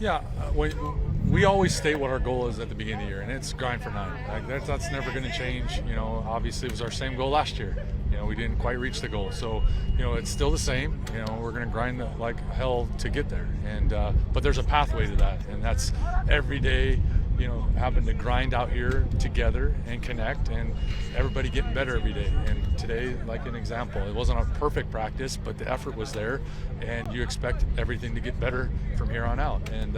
Yeah, we always state what our goal is at the beginning of the year, and it's grind for 9. Like that's never going to change. Obviously it was our same goal last year. We didn't quite reach the goal, so it's still the same. We're going to grind like hell to get there, and but there's a pathway to that, and that's every day. Having to grind out here together and connect, and everybody getting better every day. And today, like an example, it wasn't a perfect practice, but the effort was there, and you expect everything to get better from here on out. And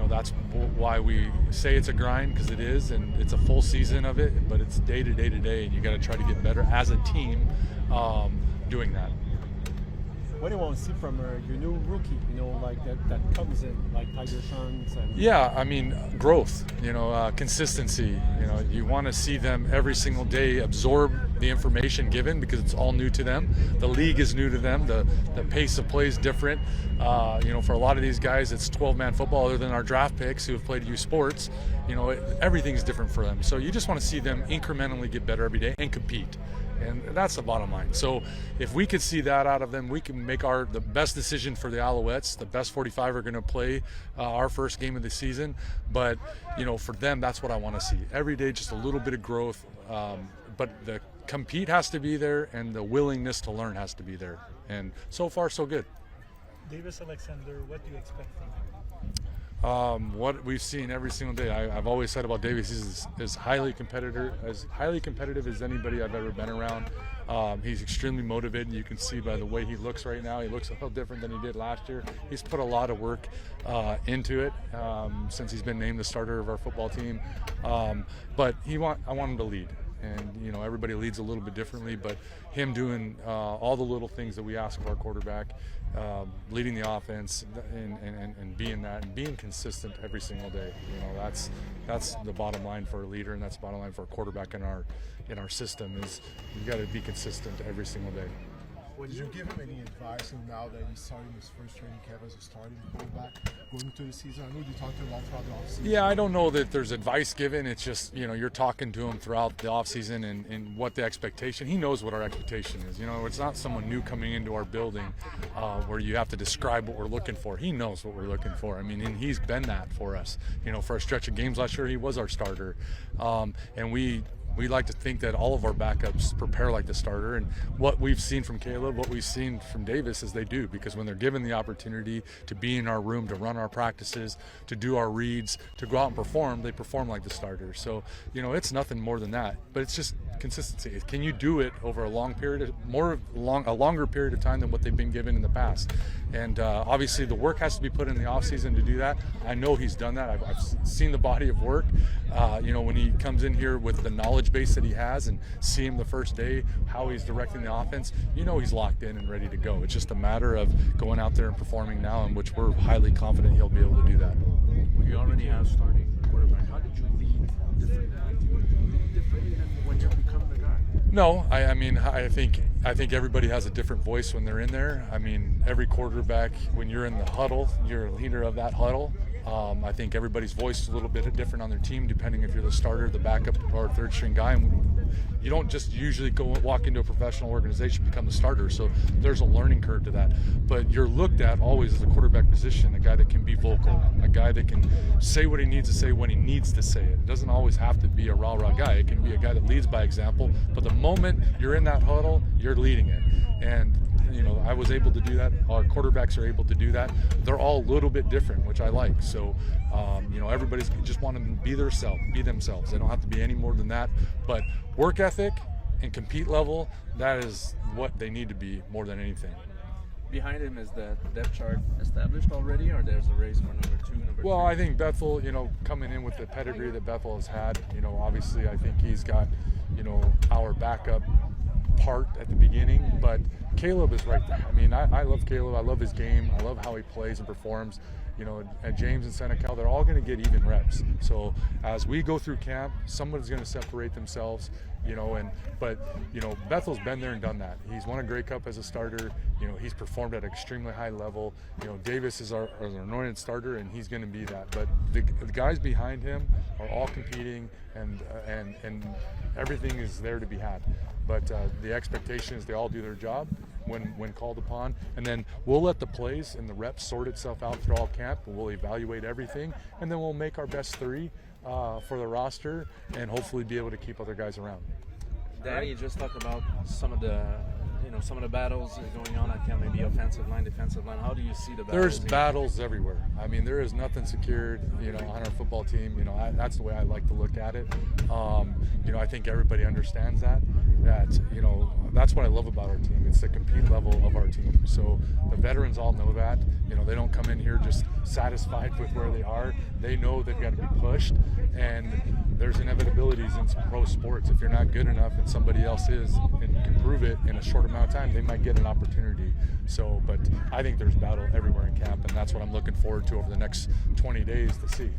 that's why we say it's a grind, because it is, and it's a full season of it, but it's day to day to day, and you got to try to get better as a team doing that. What do you want to see from your new rookie, like that comes in, like Tiger Sons? Yeah, I mean, growth, consistency. You want to see them every single day absorb the information given, because it's all new to them. The league is new to them. The pace of play is different. For a lot of these guys, it's 12-man football, other than our draft picks who have played youth sports. Everything's different for them. So you just want to see them incrementally get better every day and compete. And that's the bottom line. So if we could see that out of them, we can make the best decision for the Alouettes. The best 45 are going to play our first game of the season. But, for them, that's what I want to see. Every day, just a little bit of growth. But the compete has to be there, and the willingness to learn has to be there. And so far, so good. Davis Alexander, what do you expect from him? What we've seen every single day, I've always said about Davis, he's as highly competitive as anybody I've ever been around. He's extremely motivated. You can see by the way he looks right now. He looks a little different than he did last year. He's put a lot of work into it since he's been named the starter of our football team. But I want him to lead. And everybody leads a little bit differently, but him doing all the little things that we ask of our quarterback, leading the offense and being that and being consistent every single day. That's the bottom line for a leader, and that's the bottom line for a quarterback in our system. Is you got to be consistent every single day. Did you give him any advice now that he's starting his first training camp as a starting quarterback going into the season? I know you talked to him a lot throughout the offseason. Yeah, I don't know that there's advice given. It's just, you're talking to him throughout the offseason and what the expectation. He knows what our expectation is. It's not someone new coming into our building where you have to describe what we're looking for. He knows what we're looking for. And he's been that for us. For a stretch of games last year, he was our starter. And we like to think that all of our backups prepare like the starter, and what we've seen from Caleb, what we've seen from Davis is they do, because when they're given the opportunity to be in our room, to run our practices, to do our reads, to go out and perform, they perform like the starter. So, it's nothing more than that, but it's just consistency. Can you do it over a longer period of time than what they've been given in the past? And obviously the work has to be put in the off season to do that. I know he's done that. I've seen the body of work. When he comes in here with the knowledge base that he has, and see him the first day, how he's directing the offense, he's locked in and ready to go. It's just a matter of going out there and performing now, in which we're highly confident he'll be able to do that. Well, you already have starting quarterback. How did you lead differently when you become the guy? No, I think everybody has a different voice when they're in there. Every quarterback, when you're in the huddle, you're a leader of that huddle. I think everybody's voice is a little bit different on their team, depending if you're the starter, the backup, or third string guy. And you don't just usually walk into a professional organization and become the starter. So there's a learning curve to that. But you're looked at always as a quarterback position, a guy that can be vocal, a guy that can say what he needs to say when he needs to say it. It doesn't always have to be a rah-rah guy. It can be a guy that leads by example. But the moment you're in that huddle, you're leading it. And I was able to do that. Our quarterbacks are able to do that. They're all a little bit different, which I like. So, everybody's just want to be themselves. They don't have to be any more than that. But work ethic and compete level, that is what they need to be more than anything. Behind him, is the depth chart established already, or there's a race for number 2, number 3? Well, I think Bethel, coming in with the pedigree that Bethel has had, obviously I think he's got, our backup part at the beginning, but Caleb is right there. I love Caleb. I love his game. I love how he plays and performs. At James and Senecal, they're all going to get even reps. So as we go through camp, someone's going to separate themselves, but Bethel's been there and done that. He's won a Grey Cup as a starter. He's performed at an extremely high level. Davis is our anointed starter, and he's going to be that. But the guys behind him are all competing, and everything is there to be had. But the expectation is they all do their job, when called upon, and then we'll let the plays and the reps sort itself out through all camp. We'll evaluate everything, and then we'll make our best 3 for the roster, and hopefully be able to keep other guys around. Danny, you just talked about some of the battles going on at camp, maybe offensive line, defensive line. How do you see the battles? There's battles everywhere. I mean, there is nothing secured, on our football team. That's the way I like to look at it. I think everybody understands that, that's what I love about our team. It's the compete level of our team. So the veterans all know that. They don't come in here just satisfied with where they are. They know they've got to be pushed, and there's inevitabilities in pro sports. If you're not good enough and somebody else is and can prove it in a short amount of time, they might get an opportunity. But I think there's battle everywhere in camp, and that's what I'm looking forward to over the next 20 days to see.